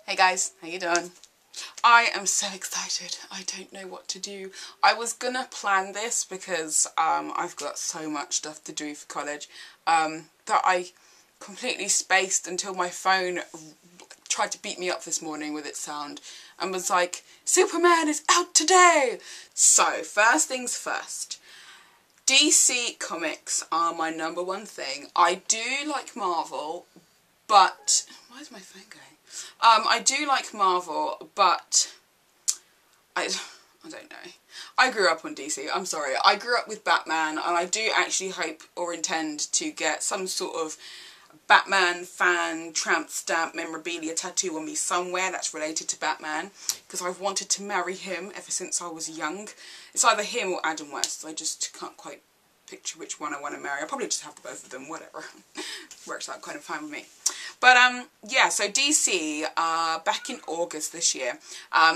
Hey guys, how you doing? I am so excited. I don't know what to do. I was gonna plan this because I've got so much stuff to do for college that I completely spaced until my phone tried to beat me up this morning with its sound and was like, Superman is out today! So, first things first. DC comics are my #1 thing. I do like Marvel, but... why is my phone going? I do like Marvel, but I don't know. I grew up on DC, I'm sorry. I grew up with Batman, and I do actually hope or intend to get some sort of Batman fan tramp stamp memorabilia tattoo on me somewhere that's related to Batman, because I've wanted to marry him ever since I was young. It's either him or Adam West. I just can't quite picture which one I want to marry. I'll probably just have both of them, whatever. Works out kind of fine with me. But yeah, so DC, back in August this year,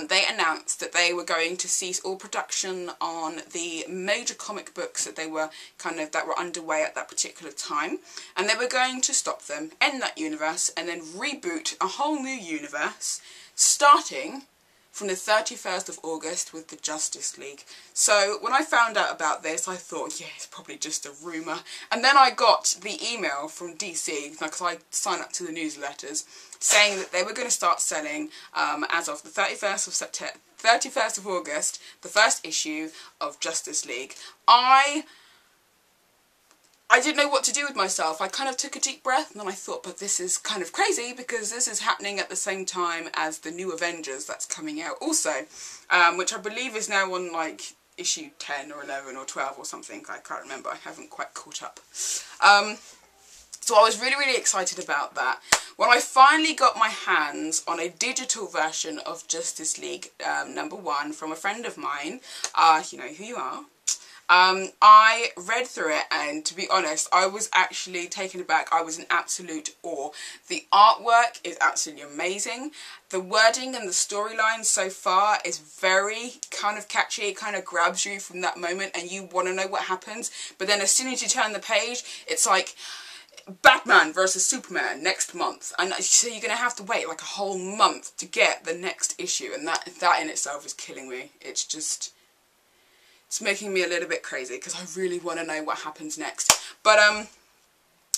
they announced that they were going to cease all production on the major comic books that they were that were underway at that particular time, and they were going to stop them, end that universe, and then reboot a whole new universe, starting from the 31st of August with the Justice League. So when I found out about this, I thought, yeah, it's probably just a rumour. And then I got the email from DC, because I sign up to the newsletters, saying that they were going to start selling, as of the 31st of August, the first issue of Justice League. I didn't know what to do with myself. I kind of took a deep breath and then I thought, but this is kind of crazy because this is happening at the same time as the new Avengers that's coming out also, which I believe is now on like issue 10 or 11 or 12 or something. I can't remember. I haven't quite caught up. So I was really excited about that. When I finally got my hands on a digital version of Justice League #1 from a friend of mine, you know who you are, I read through it, and to be honest, I was actually taken aback. I was in absolute awe. The artwork is absolutely amazing. The wording and the storyline so far is very kind of catchy. It kind of grabs you from that moment and you want to know what happens. But then as soon as you turn the page, it's like Batman versus Superman next month. And so you're going to have to wait like a whole month to get the next issue. And that in itself is killing me. It's just... it's making me a little bit crazy because I really want to know what happens next. But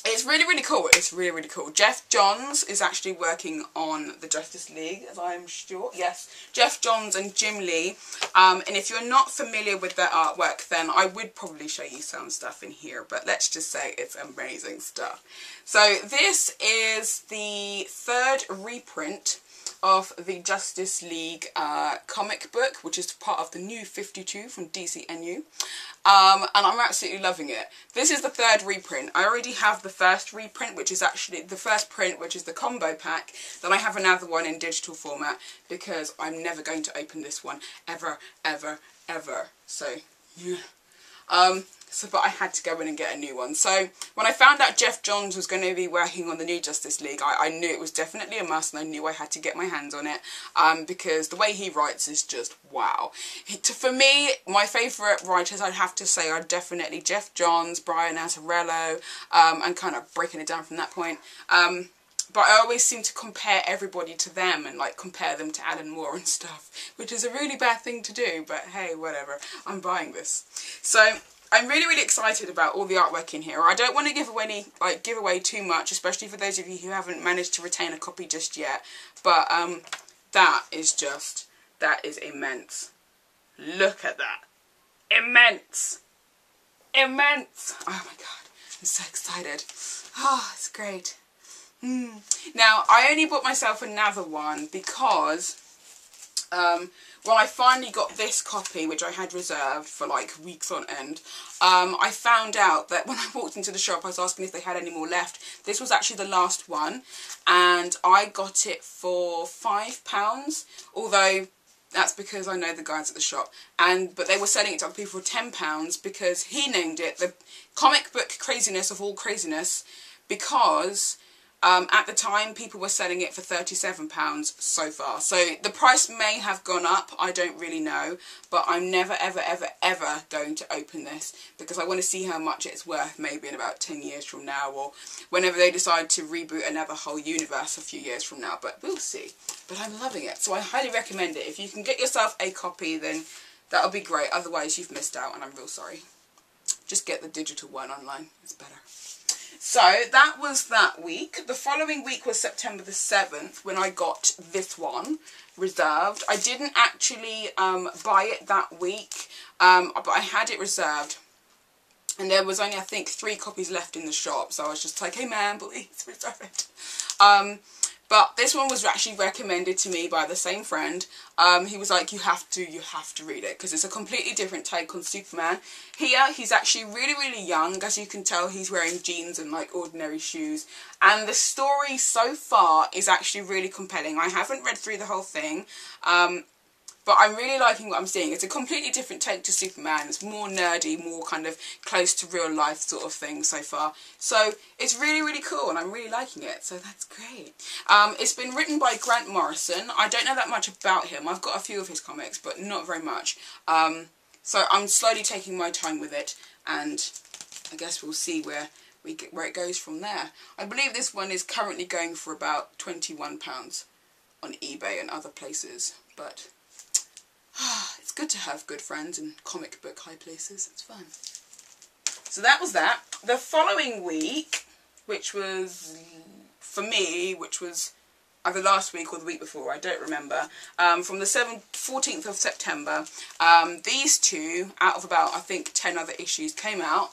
it's really cool. It's really cool. Jeff Johns is actually working on the Justice League, as I'm sure. Yes, Jeff Johns and Jim Lee. And if you're not familiar with their artwork, then I would probably show you some stuff in here. But let's just say it's amazing stuff. So this is the 3rd reprint of the Justice League comic book, which is part of the new 52 from DCnU. And I'm absolutely loving it. This is the 3rd reprint. I already have the 1st reprint, which is actually the 1st print, which is the combo pack. Then I have another one in digital format because I'm never going to open this one ever. So, yeah. But I had to go in and get a new one. So when I found out Jeff Johns was going to be working on the new Justice League, I knew it was definitely a must, and I knew I had to get my hands on it because the way he writes is just wow. For me, my favourite writers, I'd have to say, are definitely Jeff Johns, Brian Azzarello, and kind of breaking it down from that point. But I always seem to compare everybody to them and like compare them to Alan Moore and stuff, which is a really bad thing to do, but hey, whatever. I'm buying this. So I'm really excited about all the artwork in here. I don't want to give away too much, especially for those of you who haven't managed to retain a copy just yet. But that is immense. Look at that. Immense. Immense. Oh my god, I'm so excited. Oh, it's great. Now, I only bought myself another one because when I finally got this copy, which I had reserved for like weeks on end, I found out that when I walked into the shop, I was asking if they had any more left. This was actually the last one, and I got it for £5, although that's because I know the guys at the shop, but they were selling it to other people for £10 because he named it the comic book craziness of all craziness, because At the time, people were selling it for £37 so far. So the price may have gone up. I don't really know. But I'm never, ever, ever, ever going to open this because I want to see how much it's worth maybe in about 10 years from now, or whenever they decide to reboot another whole universe a few years from now. But we'll see. But I'm loving it. So I highly recommend it. If you can get yourself a copy, then that'll be great. Otherwise, you've missed out and I'm real sorry. Just get the digital one online. It's better. So that was that week. The following week was September the 7th when I got this one reserved. I didn't actually buy it that week, but I had it reserved. And there was only, I think, 3 copies left in the shop. So I was just like, hey man, please reserve it. But this one was actually recommended to me by the same friend. He was like, you have to read it because it's a completely different take on Superman. Here, he's actually really, really young. As you can tell, he's wearing jeans and like ordinary shoes. And the story so far is actually really compelling. I haven't read through the whole thing. But I'm really liking what I'm seeing. It's a completely different take to Superman. It's more nerdy, more kind of close to real life sort of thing so far. So it's really, really cool and I'm really liking it. So that's great. It's been written by Grant Morrison. I don't know that much about him. I've got a few of his comics, but not very much. So I'm slowly taking my time with it and I guess we'll see where it goes from there. I believe this one is currently going for about £21 on eBay and other places, but it's good to have good friends in comic book high places. It's fun. So that was that. The following week, which was, for me, which was either last week or the week before, I don't remember, from the 14th of September, these two, out of about, I think, 10 other issues, came out.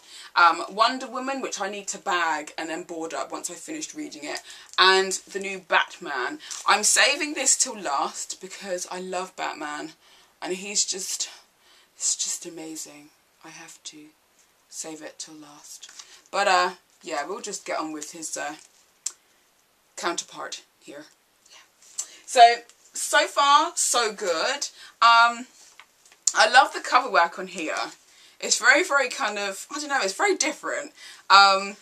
Wonder Woman, which I need to bag and then board up once I finished reading it, and the new Batman. I'm saving this till last because I love Batman. And he's just, it's just amazing. I have to save it till last. But, yeah, we'll just get on with his counterpart here. Yeah. So far, so good. I love the cover work on here. It's very, very kind of, I don't know, it's very different. I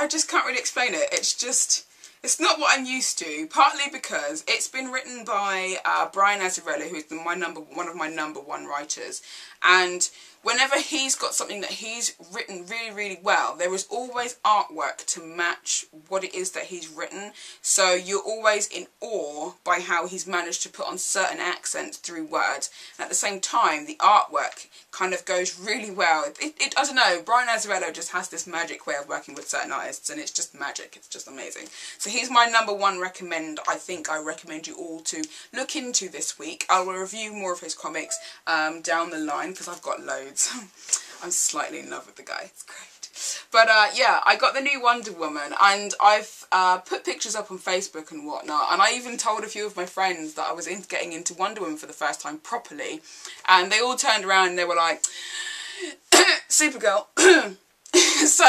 just can't really explain it. It's just, it's not what I'm used to, partly because it's been written by Brian Azzarello, who's one of my number one writers. And whenever he's got something that he's written really, really well, there is always artwork to match what it is that he's written. So you're always in awe by how he's managed to put on certain accents through words. And at the same time, the artwork kind of goes really well. I don't know, Brian Azzarello just has this magic way of working with certain artists, and it's just magic. It's just amazing. So he's my number one recommend. I think I recommend you all to look into this week. I will review more of his comics down the line because I've got loads. I'm slightly in love with the guy. It's great. But yeah, I got the new Wonder Woman and I've put pictures up on Facebook and whatnot, and I even told a few of my friends that I was getting into Wonder Woman for the first time properly, and they all turned around and they were like, Supergirl. So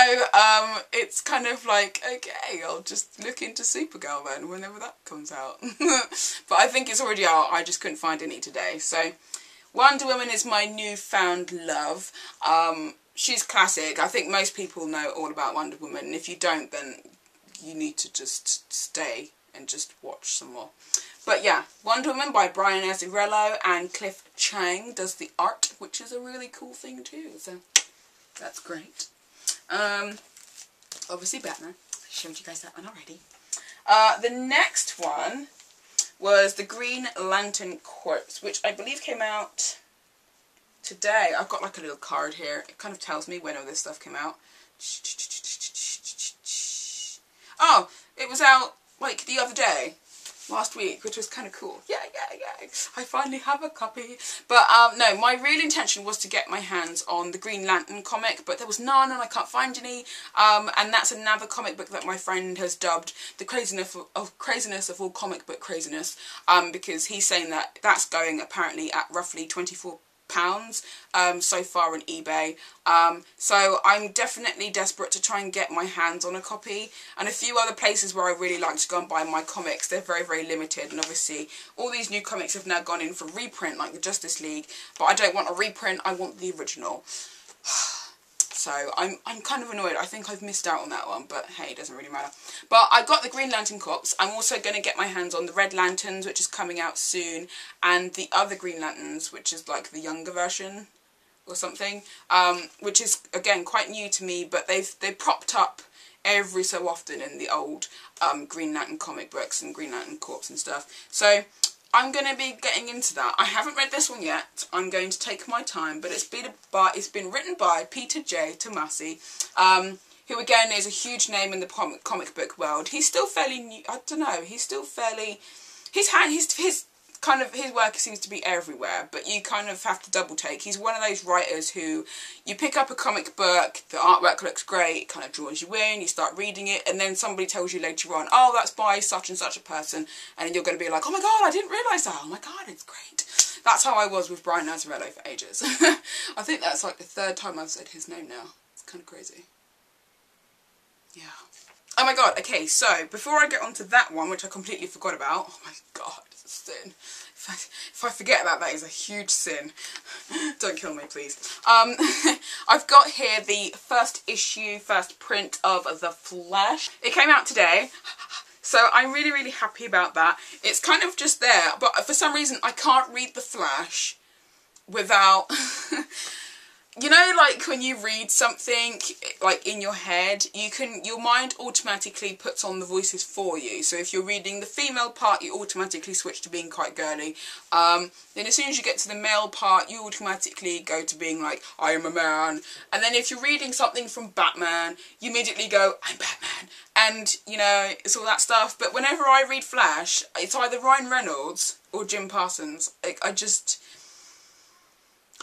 it's kind of like, okay, I'll just look into Supergirl then whenever that comes out. But I think it's already out. I just couldn't find any today. So Wonder Woman is my newfound love. She's classic. I think most people know all about Wonder Woman, and if you don't, then you need to just stay and just watch some more. But yeah, Wonder Woman by Brian Azzarello, and Cliff Chang does the art, which is a really cool thing too. So that's great. Obviously Batman. I showed you guys that one already. The next one was the Green Lantern Corps, which I believe came out today. I've got like a little card here. It kind of tells me when all this stuff came out. Oh, it was out like the other day, last week, which was kind of cool. Yeah. I finally have a copy. But no, my real intention was to get my hands on the Green Lantern comic, but there was none and I can't find any. And that's another comic book that my friend has dubbed the craziness of all comic book craziness, because he's saying that that's going apparently at roughly £24 so far on eBay. So I'm definitely desperate to try and get my hands on a copy, and a few other places where I really like to go and buy my comics. They're very, very limited, and obviously all these new comics have now gone in for reprint, like the Justice League, but I don't want a reprint, I want the original. so I'm kind of annoyed. I think I've missed out on that one, but hey, it doesn't really matter. But I got the Green Lantern Corps. I'm also going to get my hands on the Red Lanterns, which is coming out soon, and the other Green Lanterns, which is like the younger version or something, which is again quite new to me, but they propped up every so often in the old Green Lantern comic books and Green Lantern Corps and stuff. So I'm going to be getting into that. I haven't read this one yet. I'm going to take my time, but it's been written by Peter J. Tomasi, who again is a huge name in the comic book world. He's still fairly new. I don't know. He's still fairly. His work seems to be everywhere, but you kind of have to double take. He's one of those writers who you pick up a comic book, the artwork looks great, it kind of draws you in, you start reading it, and then somebody tells you later on, oh, that's by such and such a person, and then you're going to be like, oh my god, I didn't realise that, oh my god, it's great. That's how I was with Brian Azzarello for ages. I think that's like the 3rd time I've said his name now. It's kind of crazy. Yeah. Oh my god, okay, so before I get onto that one, which I completely forgot about, oh my god, it's a sin. If I forget that is a huge sin. Don't kill me, please. I've got here the first print of The Flash. It came out today, so I'm really, really happy about that. It's kind of just there, but for some reason I can't read The Flash without... You know, like when you read something like in your head, your mind automatically puts on the voices for you. So if you're reading the female part, you automatically switch to being quite girly. Then as soon as you get to the male part, you automatically go to being like, I am a man. And then if you're reading something from Batman, you immediately go, I'm Batman. And, you know, it's all that stuff. But whenever I read Flash, it's either Ryan Reynolds or Jim Parsons.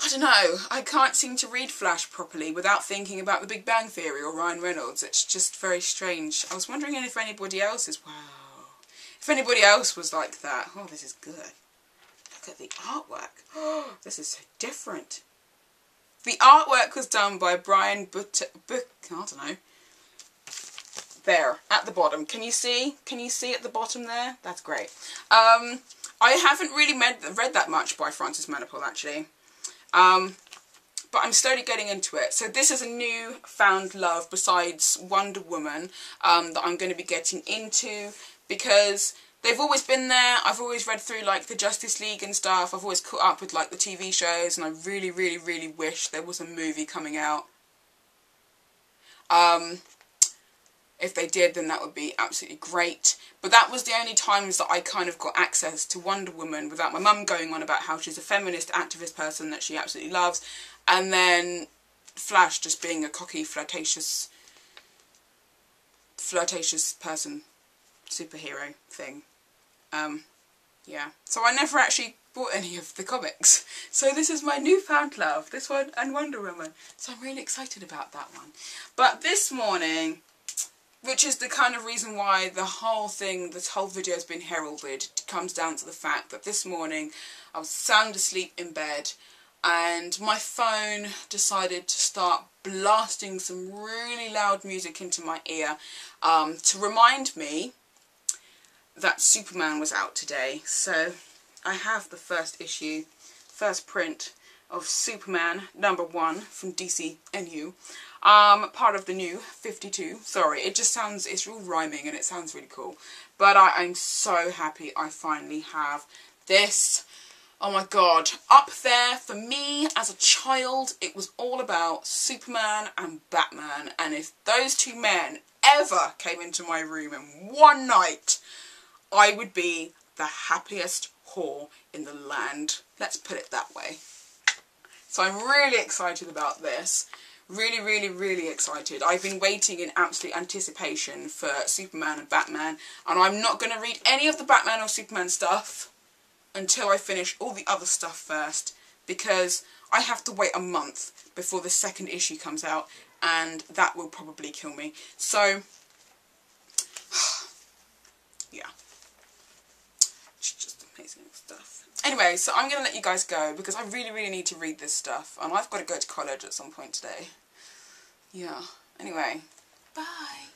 I don't know, I can't seem to read Flash properly without thinking about The Big Bang Theory or Ryan Reynolds. It's just very strange. I was wondering if anybody else is... Wow. If anybody else was like that. Oh, this is good. Look at the artwork. Oh, this is so different. The artwork was done by Brian I don't know. There, at the bottom. Can you see? Can you see at the bottom there? That's great. I haven't really read that much by Francis Manapul, actually. But I'm slowly getting into it. So this is a new found love besides Wonder Woman that I'm going to be getting into, because they've always been there. I've always read through like the Justice League and stuff. I've always caught up with like the TV shows, and I really, really, really wish there was a movie coming out. If they did, then that would be absolutely great. But that was the only times that I kind of got access to Wonder Woman without my mum going on about how she's a feminist activist person that she absolutely loves. And then Flash just being a cocky, flirtatious person, superhero thing. Yeah. So I never actually bought any of the comics. So this is my newfound love, this one and Wonder Woman. So I'm really excited about that one. But this morning... which is the kind of reason why this whole video has been heralded, comes down to the fact that this morning I was sound asleep in bed and my phone decided to start blasting some really loud music into my ear to remind me that Superman was out today. So I have the first print of Superman #1 from DCnU. Part of the new 52. Sorry, it's all rhyming and it sounds really cool. But I'm so happy I finally have this. Oh my god. Up there, for me, as a child, it was all about Superman and Batman. And if those two men ever came into my room in one night, I would be the happiest whore in the land. Let's put it that way. So I'm really excited about this. Really, really, really excited. I've been waiting in absolute anticipation for Superman and Batman, and I'm not going to read any of the Batman or Superman stuff until I finish all the other stuff first, because I have to wait a month before the second issue comes out, and that will probably kill me. So, yeah. It's just amazing stuff. Anyway, so I'm going to let you guys go, because I really, really need to read this stuff, and I've got to go to college at some point today. Yeah. Anyway, bye.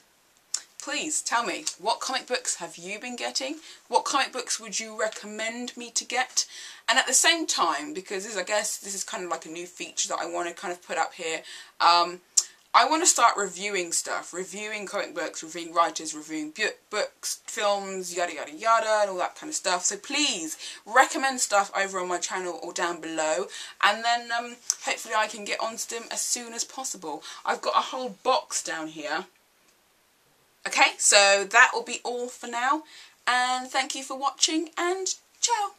Please tell me, what comic books have you been getting? What comic books would you recommend me to get? And at the same time, because I guess this is kind of like a new feature that I want to kind of put up here, I want to start reviewing stuff, reviewing comic books, reviewing writers, reviewing books, films, yada yada yada, and all that kind of stuff. So please recommend stuff over on my channel or down below, and then hopefully I can get onto them as soon as possible. I've got a whole box down here. Okay, so that will be all for now, and thank you for watching, and ciao!